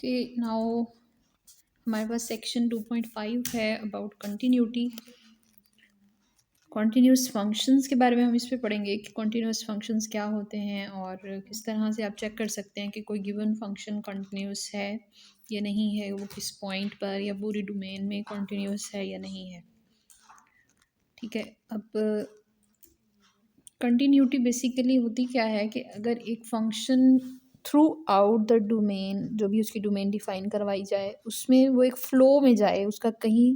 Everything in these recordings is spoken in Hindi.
ओके, नाउ हमारे पास सेक्शन 2.5 है अबाउट कंटिन्यूटी। कॉन्टीन्यूस फंक्शंस के बारे में हम इस पे पढ़ेंगे कि कॉन्टीन्यूस फंक्शंस क्या होते हैं और किस तरह से आप चेक कर सकते हैं कि कोई गिवन फंक्शन कंटिन्यूस है या नहीं है, वो किस पॉइंट पर या पूरी डोमेन में कंटिन्यूस है या नहीं है। ठीक है, अब कंटिन्यूटी बेसिकली होती क्या है कि अगर एक function through out the domain, जो भी उसकी डोमेन डिफाइन करवाई जाए, उसमें वो एक फ़्लो में जाए, उसका कहीं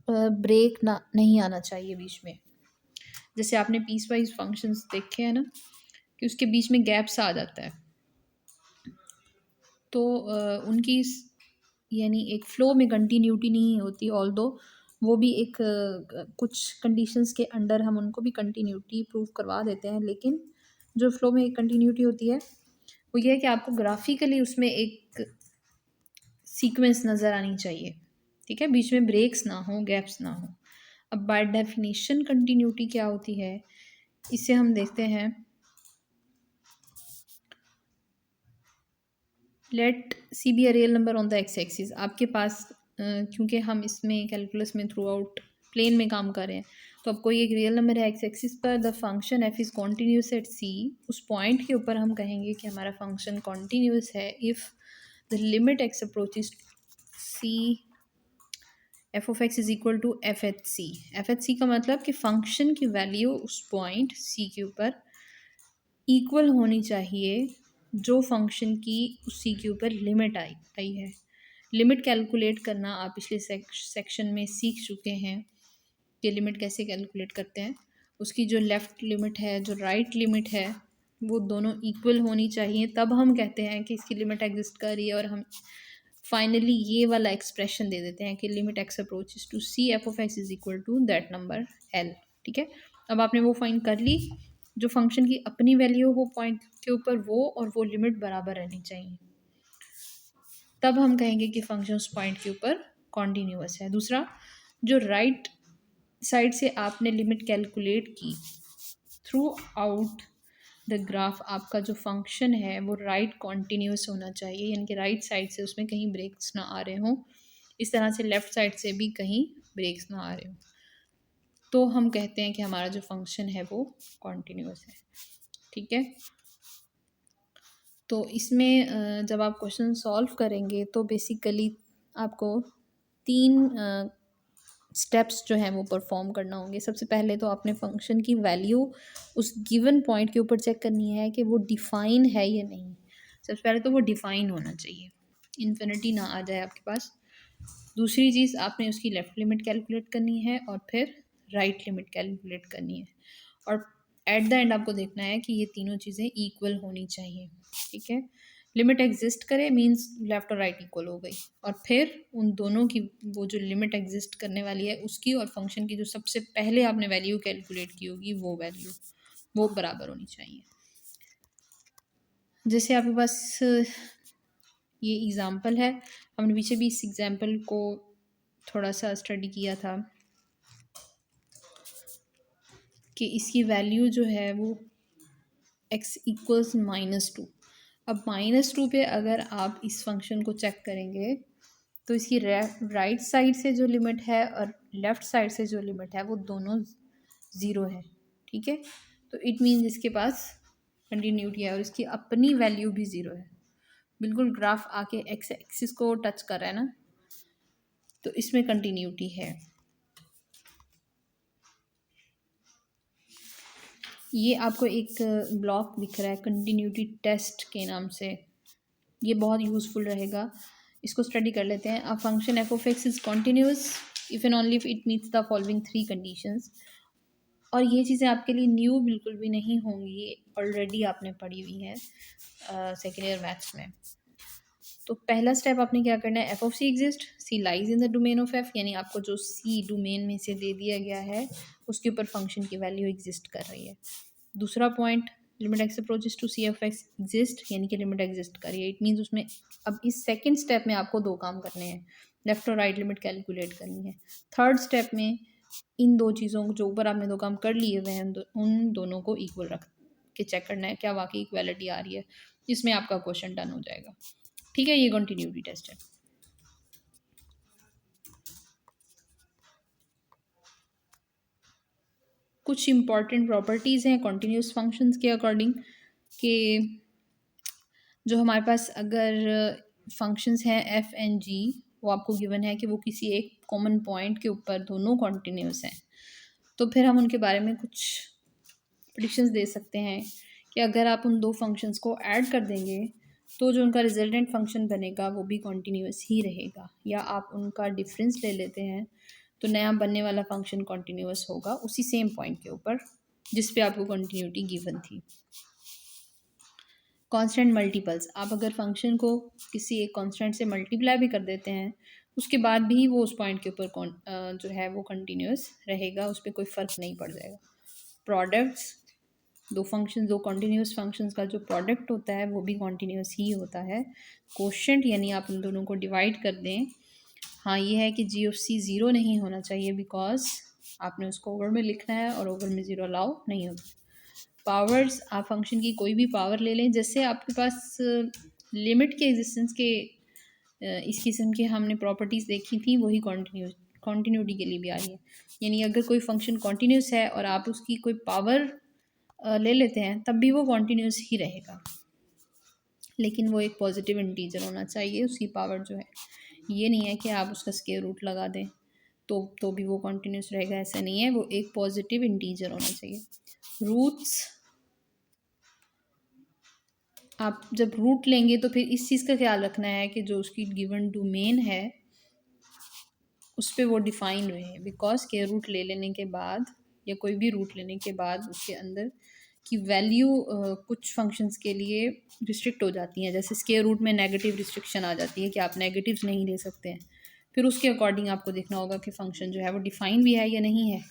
ब्रेक ना नहीं आना चाहिए बीच में। जैसे आपने पीस वाइज फंक्शंस देखे हैं ना कि उसके बीच में गैप्स आ जाता है, तो उनकी यानी एक फ़्लो में कंटिन्यूटी नहीं होती। ऑल्दो वो भी एक कुछ कंडीशंस के अंडर हम उनको भी कंटिन्यूटी प्रूव करवा देते हैं, लेकिन जो फ़्लो में एक कंटिन्यूटी होती है वो ये है कि आपको ग्राफिकली उसमें एक सीक्वेंस नज़र आनी चाहिए। ठीक है, बीच में ब्रेक्स ना हो, गैप्स ना हो। अब बाय डेफिनेशन कंटिन्यूटी क्या होती है, इसे हम देखते हैं। Let c be a real number on the x axis. आपके पास क्योंकि हम इसमें कैलकुलस में थ्रू आउट प्लेन में काम कर रहे हैं, तो अब कोई एक रियल नंबर है एक्स एक्सिस पर, the function f is continuous at c. उस पॉइंट के ऊपर हम कहेंगे कि हमारा फंक्शन कॉन्टीन्यूस है if the limit x approaches c f of x is equal to f h c. F h c का मतलब कि फंक्शन की वैल्यू उस पॉइंट सी के ऊपर इक्वल होनी चाहिए जो फंक्शन की उस सी के ऊपर लिमिट आई है। लिमिट कैलकुलेट करना आप पिछले सेक्शन में सीख चुके हैं कि लिमिट कैसे कैलकुलेट करते हैं। उसकी जो लेफ़्ट लिमिट है, जो राइट लिमिट है, वो दोनों इक्वल होनी चाहिए, तब हम कहते हैं कि इसकी लिमिट एग्जिस्ट कर रही है। और हम फाइनली ये वाला एक्सप्रेशन दे देते हैं कि limit x approaches to c f of x is equal to that number l. ठीक है, अब आपने वो फाइंड कर ली, जो फंक्शन की अपनी वैल्यू हो पॉइंट के ऊपर, वो और वो लिमिट बराबर रहनी चाहिए, तब हम कहेंगे कि फंक्शन उस पॉइंट के ऊपर कॉन्टीन्यूअस है। दूसरा, जो राइट साइड से आपने लिमिट कैलकुलेट की थ्रू आउट द ग्राफ, आपका जो फंक्शन है वो राइट कॉन्टीन्यूस होना चाहिए, यानी कि राइट साइड से उसमें कहीं ब्रेक्स ना आ रहे हों, इस तरह से लेफ़्ट साइड से भी कहीं ब्रेक्स ना आ रहे हों, तो हम कहते हैं कि हमारा जो फंक्शन है वो कॉन्टीन्यूस है। ठीक है, तो इसमें जब आप क्वेश्चन सॉल्व करेंगे तो बेसिकली आपको 3 स्टेप्स जो हैं वो परफॉर्म करना होंगे। सबसे पहले तो आपने फंक्शन की वैल्यू उस गिवन पॉइंट के ऊपर चेक करनी है कि वो डिफ़ाइन है या नहीं। सबसे पहले तो वो डिफ़ाइन होना चाहिए, इन्फिनिटी ना आ जाए आपके पास। दूसरी चीज़, आपने उसकी लेफ़्ट लिमिट कैलकुलेट करनी है और फिर राइट लिमिट कैलकुलेट करनी है, और एट द एंड आपको देखना है कि ये तीनों चीज़ें इक्वल होनी चाहिए। ठीक है, लिमिट एग्जिस्ट करे मींस लेफ़्ट और राइट इक्वल हो गई, और फिर उन दोनों की वो जो लिमिट एग्जिस्ट करने वाली है उसकी और फंक्शन की जो सबसे पहले आपने वैल्यू कैलकुलेट की होगी वो वैल्यू वो बराबर होनी चाहिए। जैसे आपके पास ये एग्ज़ाम्पल है, हमने पीछे भी इस एग्ज़ाम्पल को थोड़ा सा स्टडी किया था कि इसकी वैल्यू जो है वो x इक्वल्स -2। अब -2 पे अगर आप इस फंक्शन को चेक करेंगे तो इसकी राइट साइड से जो लिमिट है और लेफ़्ट साइड से जो लिमिट है वो दोनों ज़ीरो है। ठीक है, तो इट मीन्स इसके पास कंटिन्यूटी है और इसकी अपनी वैल्यू भी ज़ीरो है। बिल्कुल ग्राफ आके एक्स एक्सिस को टच कर रहा है ना, तो इसमें कंटिन्यूटी है। ये आपको एक ब्लॉक दिख रहा है कंटिन्यूटी टेस्ट के नाम से, ये बहुत यूज़फुल रहेगा, इसको स्टडी कर लेते हैं। A function f of x is continuous if and only if it meets the following 3 conditions. और ये चीज़ें आपके लिए न्यू बिल्कुल भी नहीं होंगी, ऑलरेडी आपने पढ़ी हुई हैं सेकेंड ईयर मैथ्स में। तो पहला स्टेप आपने क्या करना है, f of c exist, c lies in the domain of f, यानी आपको जो सी डोमेन में से दे दिया गया है उसके ऊपर फंक्शन की वैल्यू एग्जिस्ट कर रही है। दूसरा point, limit x approaches to c f x exist, यानी कि लिमिट एग्जिस्ट कर रही है। इट मीन्स उसमें अब इस सेकेंड स्टेप में आपको 2 काम करने हैं, लेफ्ट और राइट लिमिट कैलकुलेट करनी है। थर्ड स्टेप में इन 2 चीज़ों को, जो ऊपर आपने 2 काम कर लिए हुए हैं, उन दोनों को इक्वल रख के चेक करना है क्या वाकई इक्वालिटी आ रही है, जिसमें आपका क्वेश्चन डन हो जाएगा। ठीक है, ये कॉन्टीन्यूटी टेस्ट है। कुछ इंपॉर्टेंट प्रॉपर्टीज़ हैं कॉन्टीन्यूस फंक्शंस के अकॉर्डिंग कि जो हमारे पास अगर फंक्शंस हैं एफ एंड जी, वो आपको गिवन है कि वो किसी एक कॉमन पॉइंट के ऊपर दोनों कॉन्टीन्यूस हैं, तो फिर हम उनके बारे में कुछ प्रेडिक्शंस दे सकते हैं कि अगर आप उन दो फंक्शंस को ऐड कर देंगे तो जो उनका रिजल्टेंट फंक्शन बनेगा वो भी कॉन्टीन्यूस ही रहेगा, या आप उनका डिफरेंस ले लेते हैं तो नया बनने वाला फंक्शन कॉन्टीन्यूस होगा उसी सेम पॉइंट के ऊपर जिस पे आपको कॉन्टीन्यूटी गिवन थी। कांस्टेंट मल्टीपल्स, आप अगर फंक्शन को किसी एक कांस्टेंट से मल्टीप्लाई भी कर देते हैं उसके बाद भी वो उस पॉइंट के ऊपर जो है वो कंटिन्यूस रहेगा, उस पर कोई फ़र्क नहीं पड़ जाएगा। प्रोडक्ट्स, दो कॉन्टीन्यूस फंक्शंस का जो प्रोडक्ट होता है वो भी कॉन्टीन्यूस ही होता है। कोशेंट यानी आप उन दोनों को डिवाइड कर दें। हाँ, ये है कि जी ऑफ सी ज़ीरो नहीं होना चाहिए बिकॉज आपने उसको ओवर में लिखना है और ओवर में ज़ीरो अलाउ नहीं होता। पावर्स, आप फंक्शन की कोई भी पावर ले लें, जैसे आपके पास लिमिट के एग्जिस्टेंस के इस किस्म के हमने प्रॉपर्टीज़ देखी थी वही कॉन्टीन्यूटी के लिए भी आ रही है। यानी अगर कोई फंक्शन कॉन्टीन्यूस है और आप उसकी कोई पावर ले लेते हैं तब भी वो कॉन्टीन्यूस ही रहेगा, लेकिन वो एक पॉजिटिव इंटीजर होना चाहिए उसकी पावर जो है। ये नहीं है कि आप उसका स्क्वायर रूट लगा दें तो भी वो कॉन्टीन्यूस रहेगा, ऐसा नहीं है, वो एक पॉजिटिव इंटीजर होना चाहिए। रूट्स, आप जब रूट लेंगे तो फिर इस चीज़ का ख्याल रखना है कि जो उसकी गिवन डोमेन है उस पर वो डिफाइन रहे, बिकॉज के रूट ले लेने के बाद या कोई भी रूट लेने के बाद उसके अंदर की वैल्यू कुछ फंक्शंस के लिए रिस्ट्रिक्ट हो जाती हैं। जैसे स्क्वायर रूट में नेगेटिव रिस्ट्रिक्शन आ जाती है कि आप नेगेटिव्स नहीं ले सकते हैं, फिर उसके अकॉर्डिंग आपको देखना होगा कि फंक्शन जो है वो डिफाइन भी है या नहीं है,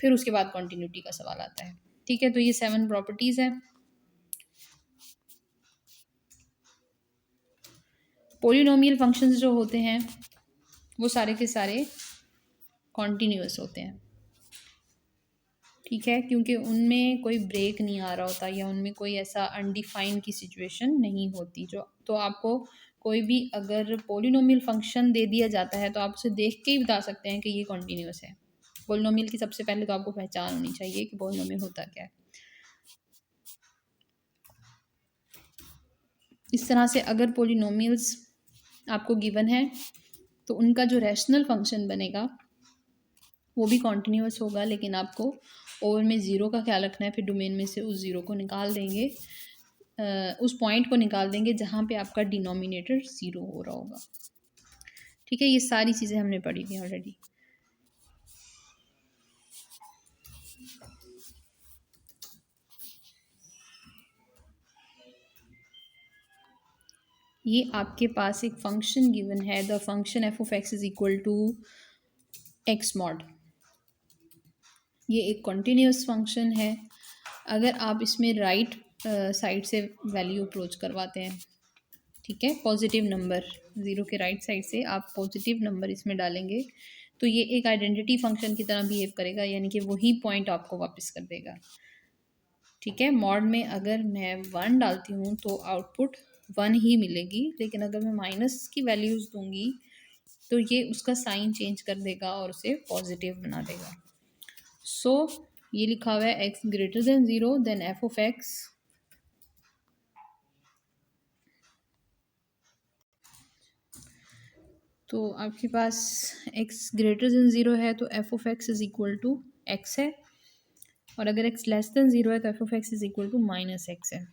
फिर उसके बाद कॉन्टीन्यूटी का सवाल आता है। ठीक है, तो ये 7 प्रॉपर्टीज़ हैं। पोलिनोमियल फंक्शंस जो होते हैं वो सारे के सारे कॉन्टीन्यूअस होते हैं। ठीक है, क्योंकि उनमें कोई ब्रेक नहीं आ रहा होता या उनमें कोई ऐसा अनडिफाइंड की सिचुएशन नहीं होती। जो तो आपको कोई भी अगर पोलिनोमियल फंक्शन दे दिया जाता है तो आप उसे देख के ही बता सकते हैं कि ये कॉन्टीन्यूअस है। पोलिनोमियल की सबसे पहले तो आपको पहचान होनी चाहिए कि पोलिनोमियल होता क्या है। इस तरह से अगर पोलिनोमियल्स आपको गिवन है तो उनका जो रैशनल फंक्शन बनेगा वो भी कॉन्टीन्यूअस होगा, लेकिन आपको ओवर में ज़ीरो का ख्याल रखना है। फिर डोमेन में से उस ज़ीरो को निकाल देंगे, उस पॉइंट को निकाल देंगे जहाँ पे आपका डिनोमिनेटर ज़ीरो हो रहा होगा। ठीक है, ये सारी चीज़ें हमने पढ़ी थी ऑलरेडी। ये आपके पास एक फंक्शन गिवन है, the function f of x is equal to x mod. ये एक कॉन्टीन्यूअस फंक्शन है। अगर आप इसमें राइट साइड से वैल्यू अप्रोच करवाते हैं, ठीक है, पॉजिटिव नंबर, ज़ीरो के राइट साइड से आप पॉजिटिव नंबर इसमें डालेंगे तो ये एक आइडेंटिटी फंक्शन की तरह बिहेव करेगा, यानी कि वही पॉइंट आपको वापस कर देगा। ठीक है, मॉड में अगर मैं 1 डालती हूँ तो आउटपुट 1 ही मिलेगी, लेकिन अगर मैं माइनस की वैल्यूज़ दूंगी तो ये उसका साइन चेंज कर देगा और उसे पॉजिटिव बना देगा। सो ये लिखा हुआ है x greater than zero then f of x तो आपके पास x ग्रेटर देन ज़ीरो है तो f of x is equal to x है, और अगर x लेस देन ज़ीरो है तो f of x is equal to minus x है।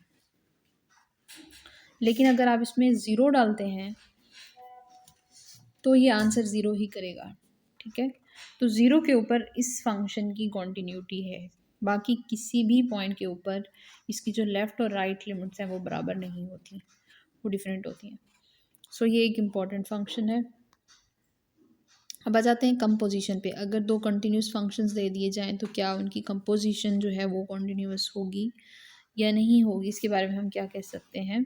लेकिन अगर आप इसमें ज़ीरो डालते हैं तो ये आंसर ज़ीरो ही करेगा। ठीक है, तो ज़ीरो के ऊपर इस फंक्शन की कॉन्टीन्यूटी है, बाकी किसी भी पॉइंट के ऊपर इसकी जो लेफ़्ट और राइट लिमिट्स हैं वो बराबर नहीं होती, वो डिफरेंट होती हैं। सो ये एक इम्पॉर्टेंट फंक्शन है। अब आ जाते हैं कंपोजिशन पे। अगर दो कंटिन्यूस फंक्शंस दे दिए जाएं तो क्या उनकी कंपोजिशन जो है वो कंटिन्यूस होगी या नहीं होगी, इसके बारे में हम क्या कह सकते हैं।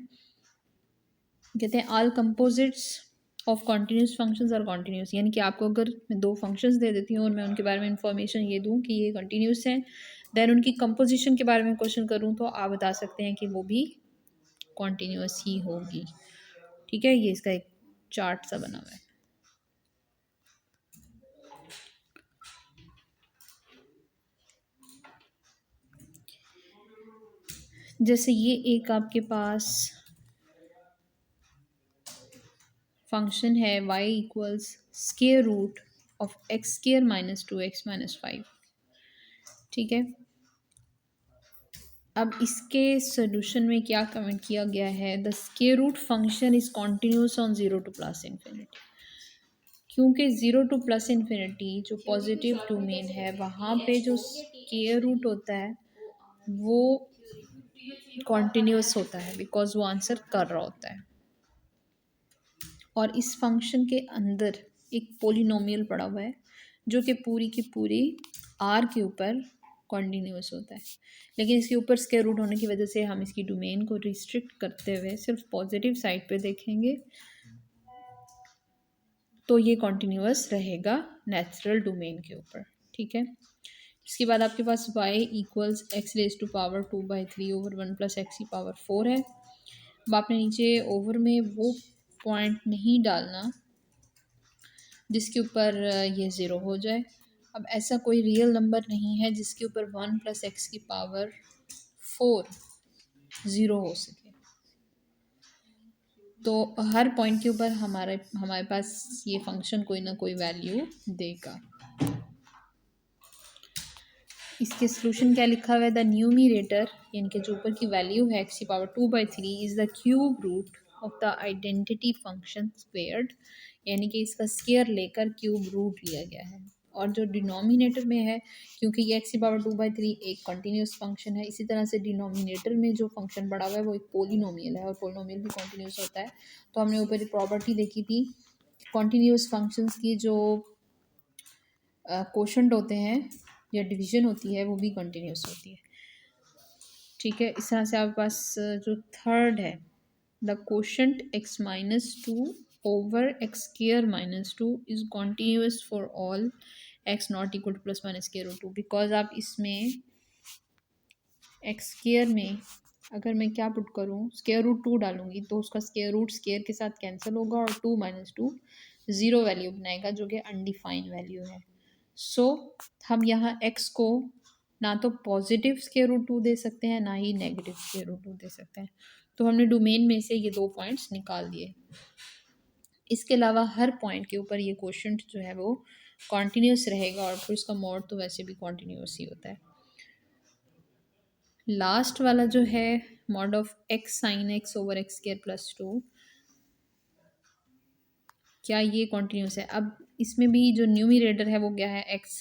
कहते हैं all composites of continuous functions are continuous, यानी कि आपको अगर मैं दो फंक्शंस दे देती हूँ और मैं उनके बारे में इंफॉर्मेशन ये दूँ कि ये कंटिन्यूस हैं, देन उनकी कंपोजिशन के बारे में क्वेश्चन करूँ तो आप बता सकते हैं कि वो भी कॉन्टीन्यूस ही होगी। ठीक है, ये इसका एक चार्ट सा बना हुआ है। जैसे ये एक आपके पास फंक्शन है y equals square root of x square minus 2x-5, ठीक है। अब इसके सोल्यूशन में क्या कमेंट किया गया है, the square root function is continuous on zero to plus infinity. क्योंकि ज़ीरो टू प्लस इन्फिनिटी जो पॉजिटिव डोमेन है वहाँ पे जो स्केयर रूट होता है वो कॉन्टिन्यूस होता है, बिकॉज वो आंसर कर रहा होता है। और इस फंक्शन के अंदर एक पोलिनोमियल पड़ा हुआ है जो कि पूरी की पूरी आर के ऊपर कॉन्टिन्यूस होता है, लेकिन इसके ऊपर स्क्वायर रूट होने की वजह से हम इसकी डोमेन को रिस्ट्रिक्ट करते हुए सिर्फ पॉजिटिव साइड पे देखेंगे, तो ये कॉन्टिन्यूस रहेगा नेचुरल डोमेन के ऊपर, ठीक है। इसके बाद आपके पास y equals x raise to power 2/3 over 1 plus x की पावर 4 है। अब आपने नीचे ओवर में वो पॉइंट नहीं डालना जिसके ऊपर ये ज़ीरो हो जाए। अब ऐसा कोई रियल नंबर नहीं है जिसके ऊपर 1 प्लस एक्स की पावर 4 ज़ीरो हो सके, तो हर पॉइंट के ऊपर हमारे हमारे पास ये फंक्शन कोई ना कोई वैल्यू देगा। इसके सोल्यूशन क्या लिखा हुआ है, द न्यूमिरेटर यानी कि जो ऊपर की वैल्यू है एक्स की power 2/3 is the cube root of the identity function squared, यानी कि इसका स्क्वेयर लेकर क्यूब रूट लिया गया है। और जो डिनोमिनेटर में है, क्योंकि ये एक्स की पावर 2/3 एक कंटिन्यूस फंक्शन है, इसी तरह से डिनोमिनेटर में जो फंक्शन पड़ा हुआ है वो एक पोलिनोमियल है और पोलिनोमियल भी कंटिन्यूस होता है। तो हमने ऊपर एक प्रॉपर्टी देखी थी, कॉन्टीन्यूस फंक्शंस की जो कोशंट होते हैं या डिवीजन होती है वो भी कंटिन्यूस होती है, ठीक है। इस तरह से आपके पास जो थर्ड है, the quotient x-2 over x square -2 is continuous for all x not equal to plus minus square root 2, because आप इसमें एक्स स्क्वायर में अगर मैं क्या पुट करूँ स्क्वायर रूट 2 डालूंगी तो उसका स्क्वायर रूट स्क्वायर के साथ कैंसिल होगा और 2 - 2 ज़ीरो वैल्यू बनाएगा जो कि अनडिफाइंड वैल्यू है। सो हम यहाँ x को ना तो पॉजिटिव स्क्वायर रूट 2 दे सकते हैं ना ही नेगेटिव स्क्वायर रूट 2 दे सकते हैं, तो हमने डोमेन में से ये दो पॉइंट्स निकाल दिए। इसके अलावा हर पॉइंट के ऊपर ये क्वोशंट जो है वो कॉन्टीन्यूस रहेगा और फिर इसका मॉड तो वैसे भी कॉन्टीन्यूस ही होता है। लास्ट वाला जो है mod of x sine x over x square +2, क्या ये कॉन्टीन्यूस है। अब इसमें भी जो न्यूमिरेटर है वो क्या है, एक्स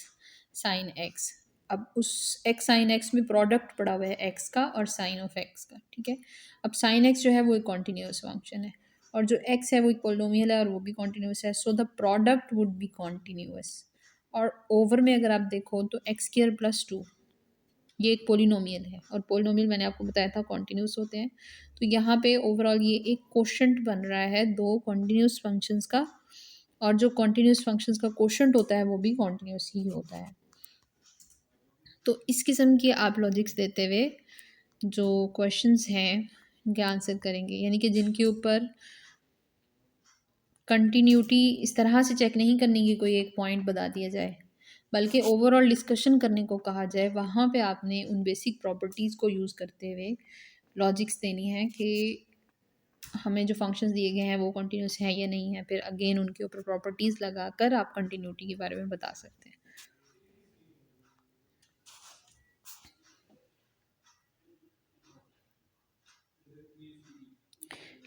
साइन एक्स। अब उस एक्स साइन एक्स में प्रोडक्ट पड़ा हुआ है एक्स का और साइन ऑफ एक्स का, ठीक है। अब साइन एक्स जो है वो एक कॉन्टीन्यूस फंक्शन है और जो एक्स है वो एक पोलिनोमियल है और वो भी कॉन्टीन्यूस है, so the product would be continuous. और ओवर में अगर आप देखो तो एक्स स्क्वायर +2 ये एक पोलिनोमियल है और पोलिनोमियल मैंने आपको बताया था कॉन्टिन्यूस होते हैं। तो यहाँ पे ओवरऑल ये एक कोशंट बन रहा है दो कॉन्टिन्यूस फंक्शंस का, और जो कॉन्टिन्यूस फंक्शंस का कोशंट होता है वो भी कॉन्टिन्यूस ही होता है। तो इस किस्म के आप लॉजिक्स देते हुए जो क्वेश्चंस हैं उनके आंसर करेंगे, यानी कि जिनके ऊपर कंटिन्यूटी इस तरह से चेक नहीं करने की कोई एक पॉइंट बता दिया जाए, बल्कि ओवरऑल डिस्कशन करने को कहा जाए, वहाँ पे आपने उन बेसिक प्रॉपर्टीज़ को यूज़ करते हुए लॉजिक्स देनी है कि हमें जो फंक्शंस दिए गए हैं वो कंटिन्यूस है या नहीं है, फिर अगेन उनके ऊपर प्रॉपर्टीज़ लगाकर आप कंटिन्यूटी के बारे में बता सकते हैं।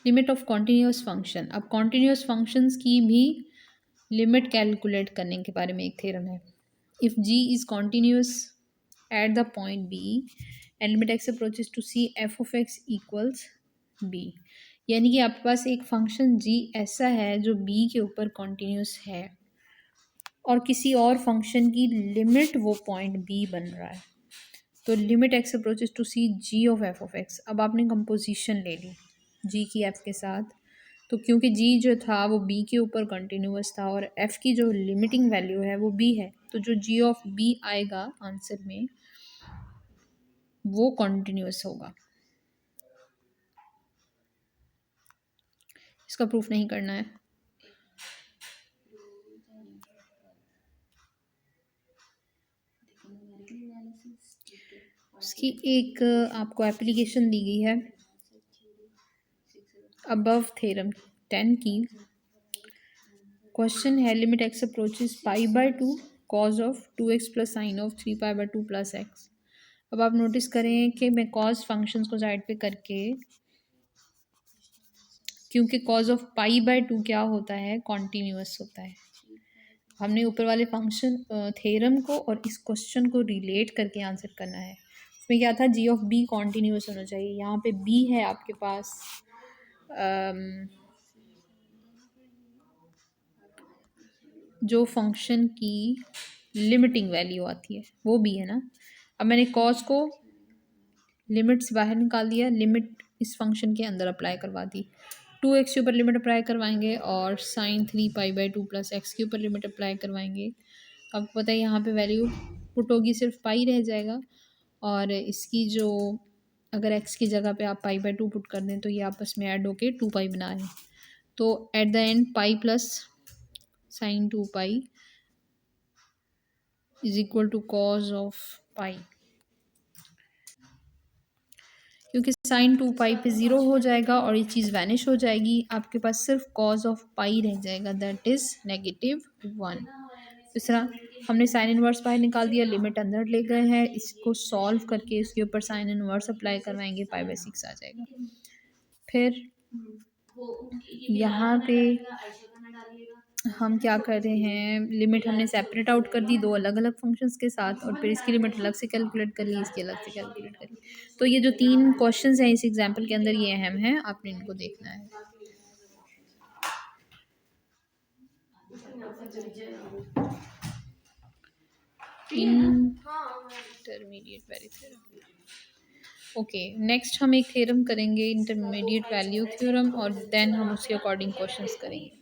लिमिट ऑफ कॉन्टीन्यूस फंक्शन, अब कॉन्टीन्यूस फंक्शंस की भी लिमिट कैलकुलेट करने के बारे में एक थ्योरम है। If g is continuous at the point b and limit x approaches to c f of x equals b, यानी कि आपके पास एक फंक्शन जी ऐसा है जो बी के ऊपर कॉन्टीन्यूस है और किसी और फंक्शन की लिमिट वो पॉइंट बी बन रहा है, तो limit x approaches to c g of x. अब आपने कंपोजिशन ले ली जी की एफ के साथ, तो क्योंकि जी जो था वो बी के ऊपर कंटिन्यूस था और एफ की जो लिमिटिंग वैल्यू है वो बी है, तो जो जी ऑफ बी आएगा आंसर में वो कंटिन्यूस होगा। इसका प्रूफ नहीं करना है। उसकी एक आपको एप्लीकेशन दी गई है अबव थ्योरम 10 की। क्वेश्चन है limit x approaches π/2 cos of 2x plus sine of 3π/2 plus X. अब आप नोटिस करें कि मैं कॉज फंक्शंस को साइड पे करके, क्योंकि कॉज ऑफ π/2 क्या होता है, कॉन्टीन्यूअस होता है। हमने ऊपर वाले फंक्शन थ्योरम को और इस क्वेश्चन को रिलेट करके आंसर करना है। उसमें क्या था, जी ऑफ बी कॉन्टीन्यूअस होना चाहिए। यहाँ पे बी है आपके पास जो फंक्शन की लिमिटिंग वैल्यू आती है वो बी है ना। अब मैंने कॉज को लिमिट से बाहर निकाल दिया, लिमिट इस फंक्शन के अंदर अप्लाई करवा दी। 2x के ऊपर लिमिट अप्लाई करवाएंगे और साइन 3π/2 प्लस एक्स के ऊपर लिमिट अप्लाई करवाएंगे। आपको पता है यहाँ पे वैल्यू पुट होगी, सिर्फ पाई रह जाएगा। और इसकी जो अगर x की जगह पे आप π/2 पुट कर दें तो ये आपस में ऐड होके 2π बना रहे हैं। तो at the end pi plus sine 2π is equal to cos of pi. क्योंकि साइन 2π पे 0 हो जाएगा और ये चीज़ वैनिश हो जाएगी, आपके पास सिर्फ कॉज ऑफ पाई रह जाएगा, दैट इज़ -1। इस तरह हमने साइन इनवर्स बाहर निकाल दिया, लिमिट अंदर ले गए हैं, इसको सॉल्व करके इसके ऊपर साइन इनवर्स अप्लाई करवाएंगे, π/6 आ जाएगा। फिर यहाँ पे हम क्या कर रहे हैं, लिमिट हमने सेपरेट आउट कर दी दो अलग अलग फंक्शंस के साथ, और फिर इसकी लिमिट अलग से कैलकुलेट कर ली, इसकी अलग से कैलकुलेट कर ली। तो ये जो 3 क्वेश्चंस हैं इस एग्जाम्पल के अंदर, ये अहम है, आपने इनको देखना है। Intermediate value theorem. Okay, next हम एक थ्योरम करेंगे इंटरमीडिएट वैल्यू थ्योरम, और देन हम उसके अकॉर्डिंग क्वेश्चंस करेंगे।